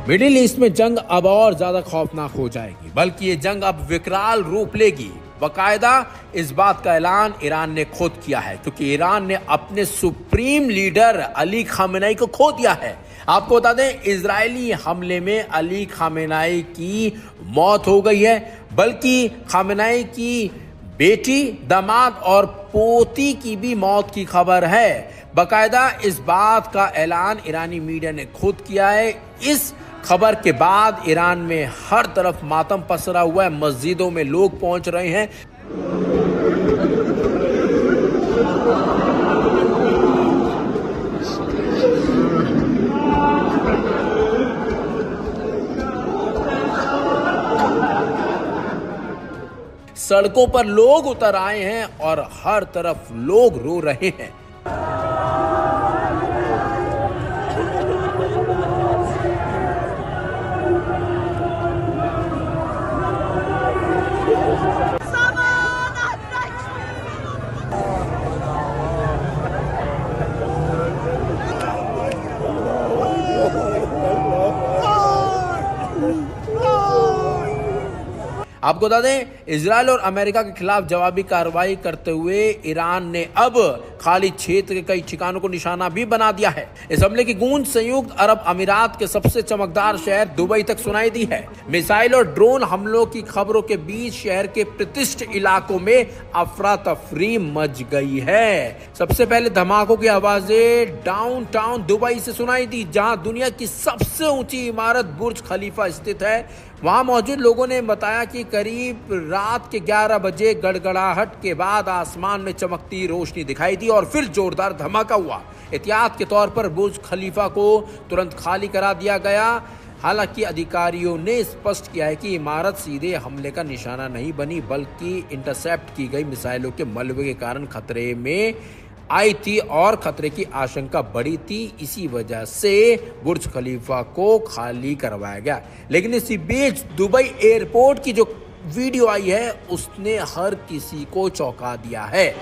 Middle east में जंग अब और ज्यादा खौफनाक हो जाएगी, बल्कि ये जंग अब विकराल रूप लेगी। बाकायदा इस बात का ऐलान ईरान ने खुद किया है, क्योंकि ईरान ने अपने सुप्रीम लीडर अली खामेनेई को खो दिया है। आपको बता दें, इजरायली हमले में अली खामेनेई की मौत हो गई है, बल्कि खामेनेई की बेटी, दामाद और पोती की भी मौत की खबर है। बाकायदा इस बात का ऐलान ईरानी मीडिया ने खुद किया है। इस खबर के बाद ईरान में हर तरफ मातम पसरा हुआ है, मस्जिदों में लोग पहुंच रहे हैं। सड़कों पर लोग उतर आए हैं और हर तरफ लोग रो रहे हैं। आपको बता दें, इजरायल और अमेरिका के खिलाफ जवाबी कार्रवाई करते हुए ईरान ने अब खाली क्षेत्र के कई ठिकानों को निशाना भी बना दिया है। इस हमले की गूंज संयुक्त अरब अमीरात के सबसे चमकदार शहर दुबई तक सुनाई दी है। मिसाइल और ड्रोन हमलों की खबरों के बीच शहर के प्रतिष्ठित इलाकों में अफरा तफरी मच गई है। सबसे पहले धमाकों की आवाजें डाउनटाउन दुबई से सुनाई दी, जहां दुनिया की सबसे ऊंची इमारत बुर्ज खलीफा स्थित है। वहां मौजूद लोगों ने बताया कि करीब रात के 11 बजे गड़गड़ाहट के बाद आसमान में चमकती रोशनी दिखाई दी और फिर जोरदार धमाका हुआ। एहतियात के तौर पर बुर्ज खलीफा को तुरंत खाली करा दिया गया। हालांकि अधिकारियों ने स्पष्ट किया है कि इमारत सीधे हमले का निशाना नहीं बनी, बल्कि इंटरसेप्ट की गई मिसाइलों के मलबे के कारण खतरे में आई थी और खतरे की आशंका बढ़ी थी। इसी वजह से बुर्ज खलीफा को खाली करवाया गया। लेकिन इसी बीच दुबई एयरपोर्ट की जो वीडियो आई है, उसने हर किसी को चौंका दिया है।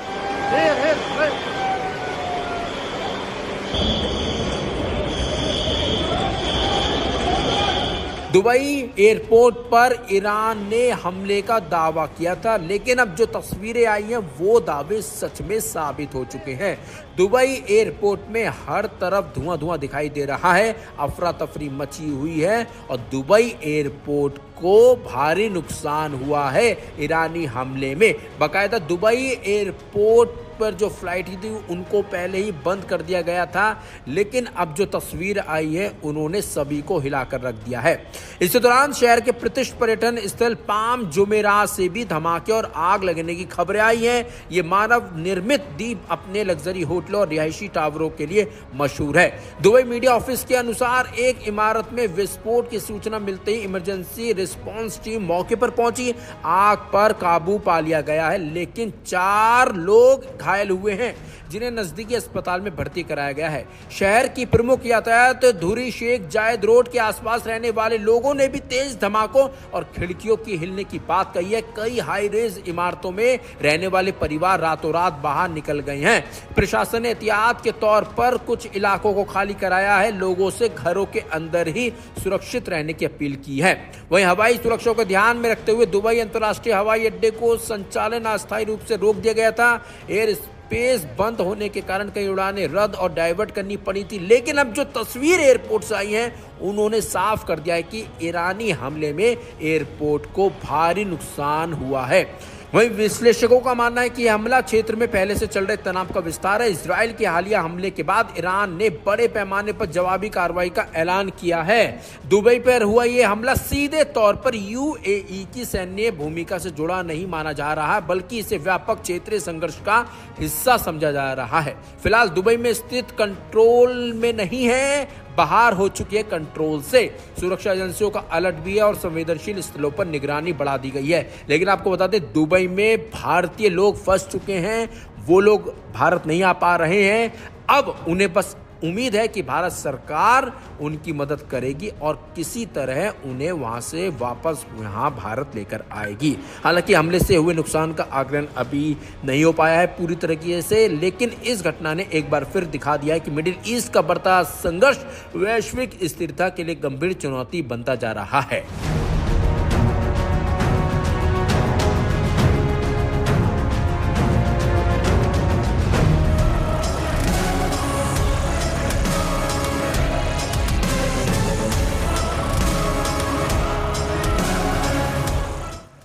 दुबई एयरपोर्ट पर ईरान ने हमले का दावा किया था, लेकिन अब जो तस्वीरें आई हैं वो दावे सच में साबित हो चुके हैं। दुबई एयरपोर्ट में हर तरफ धुआं दिखाई दे रहा है, अफरा तफरी मची हुई है और दुबई एयरपोर्ट को भारी नुकसान हुआ है ईरानी हमले में। बाकायदा दुबई एयरपोर्ट पर जो फ्लाइट थी उनको पहले ही बंद कर दिया गया था, लेकिन अब जो तस्वीर आई है उन्होंने सभी को हिलाकर रख दिया है। इसी दौरान शहर के प्रतिष्ठित पर्यटन स्थल पाम जुमेरात से भी धमाके और आग लगने की खबरें आई हैं। ये मानव निर्मित द्वीप अपने लग्जरी होटलों और रिहायशी टावरों के लिए मशहूर है। दुबई मीडिया ऑफिस के अनुसार एक इमारत में विस्फोट की सूचना मिलते ही इमरजेंसी रिस्पांस टीम मौके पर पहुंची। आग पर काबू पा लिया गया है, लेकिन 4 लोग घायल हुए हैं, जिन्हें नजदीकी अस्पताल में भर्ती कराया गया है। शहर की प्रमुख यातायात धुरी शेख जायद रोड के आसपास रहने वाले लोगों ने भी तेज धमाकों और खिड़कियों की हिलने की बात कही है। कई हाई रेज इमारतों में रहने वाले परिवार रातों रात बाहर निकल गए हैं। प्रशासन ने एहतियात के तौर पर कुछ इलाकों को खाली कराया है, लोगों से घरों के अंदर ही सुरक्षित रहने की अपील की है। वहीं हवाई सुरक्षा को ध्यान में रखते हुए दुबई अंतर्राष्ट्रीय हवाई अड्डे को संचालन अस्थायी रूप से रोक दिया गया था। एयर स्पेस बंद होने के कारण कई उड़ानें रद्द और डाइवर्ट करनी पड़ी थी, लेकिन अब जो तस्वीर एयरपोर्ट से आई हैं उन्होंने साफ कर दिया है कि ईरानी हमले में एयरपोर्ट को भारी नुकसान हुआ है। वहीं विश्लेषकों का मानना है कि यह हमला क्षेत्र में पहले से चल रहे तनाव का विस्तार है। इजरायल के हालिया हमले के बाद ईरान ने बड़े पैमाने पर जवाबी कार्रवाई का ऐलान किया है। दुबई पर हुआ यह हमला सीधे तौर पर यूएई की सैन्य भूमिका से जुड़ा नहीं माना जा रहा है, बल्कि इसे व्यापक क्षेत्रीय संघर्ष का हिस्सा समझा जा रहा है। फिलहाल दुबई में स्थित कंट्रोल में नहीं है, बाहर हो चुकी है कंट्रोल से। सुरक्षा एजेंसियों का अलर्ट भी है और संवेदनशील स्थलों पर निगरानी बढ़ा दी गई है। लेकिन आपको बता दें, दुबई में भारतीय लोग फंस चुके हैं। वो लोग भारत नहीं आ पा रहे हैं। अब उन्हें बस उम्मीद है कि भारत सरकार उनकी मदद करेगी और किसी तरह उन्हें वहां से वापस यहाँ भारत लेकर आएगी। हालांकि हमले से हुए नुकसान का आकलन अभी नहीं हो पाया है पूरी तरीके से, लेकिन इस घटना ने एक बार फिर दिखा दिया है कि मिडिल ईस्ट का बढ़ता संघर्ष वैश्विक स्थिरता के लिए गंभीर चुनौती बनता जा रहा है।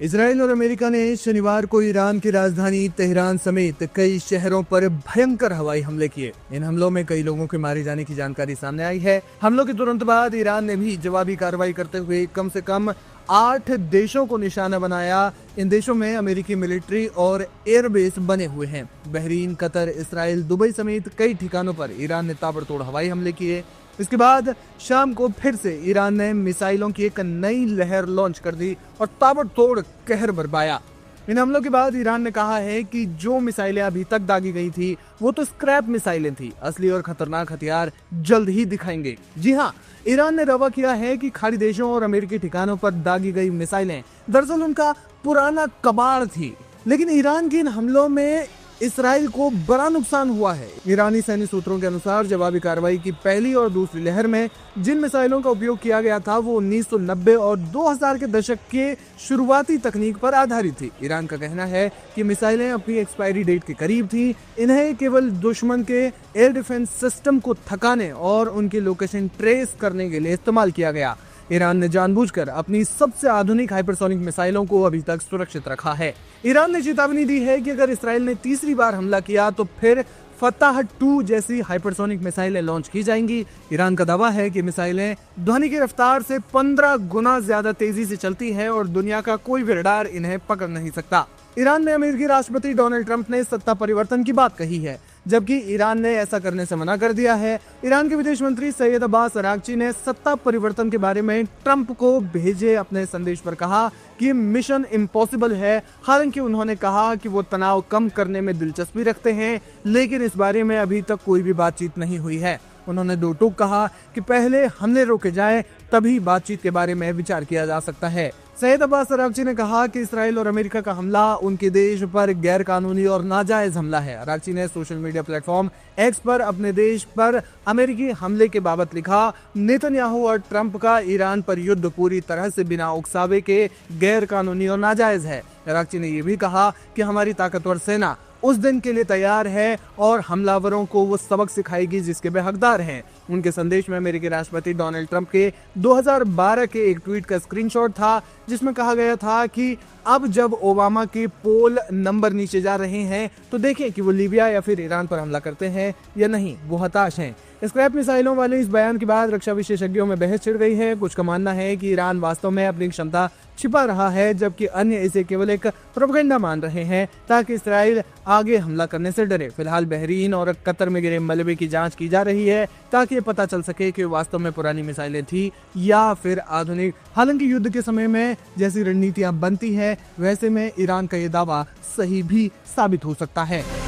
इजराइल और अमेरिका ने शनिवार को ईरान की राजधानी तेहरान समेत कई शहरों पर भयंकर हवाई हमले किए। इन हमलों में कई लोगों के मारे जाने की जानकारी सामने आई है। हमलों के तुरंत बाद ईरान ने भी जवाबी कार्रवाई करते हुए कम से कम 8 देशों को निशाना बनाया। इन देशों में अमेरिकी मिलिट्री और एयरबेस बने हुए हैं। बहरीन, कतर, इसराइल, दुबई समेत कई ठिकानों पर ईरान ने ताबड़तोड़ हवाई हमले किए। इसके बाद शाम को फिर से ईरान ने मिसाइलों की एक नई लहर लॉन्च कर दी और ताबड़तोड़ कहर बरपाया। इन हमलों के बाद ईरान ने कहा है कि जो मिसाइलें अभी तक दागी गई थी वो तो स्क्रैप मिसाइलें थी, असली और खतरनाक हथियार जल्द ही दिखाएंगे। जी हाँ, ईरान ने दावा किया है कि खाड़ी देशों और अमेरिकी ठिकानों पर दागी गई मिसाइलें दरअसल उनका पुराना कबाड़ थी, लेकिन ईरान के इन हमलों में इसराइल को बड़ा नुकसान हुआ है। ईरानी सैन्य सूत्रों के अनुसार जवाबी कार्रवाई की पहली और दूसरी लहर में जिन मिसाइलों का उपयोग किया गया था वो 1990 और 2000 के दशक के शुरुआती तकनीक पर आधारित थी। ईरान का कहना है कि मिसाइलें अपनी एक्सपायरी डेट के करीब थी। इन्हें केवल दुश्मन के एयर डिफेंस सिस्टम को थकाने और उनकी लोकेशन ट्रेस करने के लिए इस्तेमाल किया गया। ईरान ने जानबूझकर अपनी सबसे आधुनिक हाइपरसोनिक मिसाइलों को अभी तक सुरक्षित रखा है। ईरान ने चेतावनी दी है कि अगर इसराइल ने तीसरी बार हमला किया तो फिर फतह 2 जैसी हाइपरसोनिक मिसाइलें लॉन्च की जाएंगी। ईरान का दावा है कि मिसाइलें ध्वनि की रफ्तार से 15 गुना ज्यादा तेजी से चलती है और दुनिया का कोई भी रडार इन्हें पकड़ नहीं सकता। ईरान में अमेरिकी राष्ट्रपति डोनाल्ड ट्रंप ने सत्ता परिवर्तन की बात कही है, जबकि ईरान ने ऐसा करने से मना कर दिया है। ईरान के विदेश मंत्री सैयद अब्बास अरागची ने सत्ता परिवर्तन के बारे में ट्रंप को भेजे अपने संदेश पर कहा कि मिशन इम्पॉसिबल है। हालांकि उन्होंने कहा कि वो तनाव कम करने में दिलचस्पी रखते हैं, लेकिन इस बारे में अभी तक कोई भी बातचीत नहीं हुई है। उन्होंने दो टूक कहा कि पहले हमले रोके जाएं, तभी बातचीत के बारे में विचार किया जा सकता है। सैयद अब्बास अरागची ने कहा कि इसराइल और अमेरिका का हमला उनके देश पर गैर कानूनी और नाजायज हमला है। अरागची ने सोशल मीडिया प्लेटफॉर्म एक्स पर अपने देश पर अमेरिकी हमले के बाबत लिखा, नेतन्याहू और ट्रंप का ईरान पर युद्ध पूरी तरह से बिना उकसावे के गैर कानूनी और नाजायज है। अरागची ने यह भी कहा कि हमारी ताकतवर सेना उस दिन के लिए तैयार है और हमलावरों को वो सबक सिखाएगी जिसके वे हकदार हैं। उनके संदेश में अमेरिकी राष्ट्रपति डोनाल्ड ट्रंप के 2012 के एक ट्वीट का स्क्रीनशॉट था, जिसमें कहा गया था कि अब जब ओबामा के पोल नंबर नीचे जा रहे हैं तो देखें कि वो लीबिया या फिर ईरान पर हमला करते हैं या नहीं, वो हताश हैं। स्क्रैप मिसाइलों वाले इस बयान के बाद रक्षा विशेषज्ञों में बहस छिड़ गई है। कुछ का मानना है कि ईरान वास्तव में अपनी क्षमता छिपा रहा है, जबकि अन्य इसे केवल एक प्रोपेगेंडा मान रहे हैं ताकि इसराइल आगे हमला करने से डरे। फिलहाल बहरीन और कतर में गिरे मलबे की जांच की जा रही है ताकि पता चल सके कि वास्तव में पुरानी मिसाइलें थी या फिर आधुनिक। हालांकि युद्ध के समय में जैसी रणनीतियां बनती है वैसे में ईरान का ये दावा सही भी साबित हो सकता है।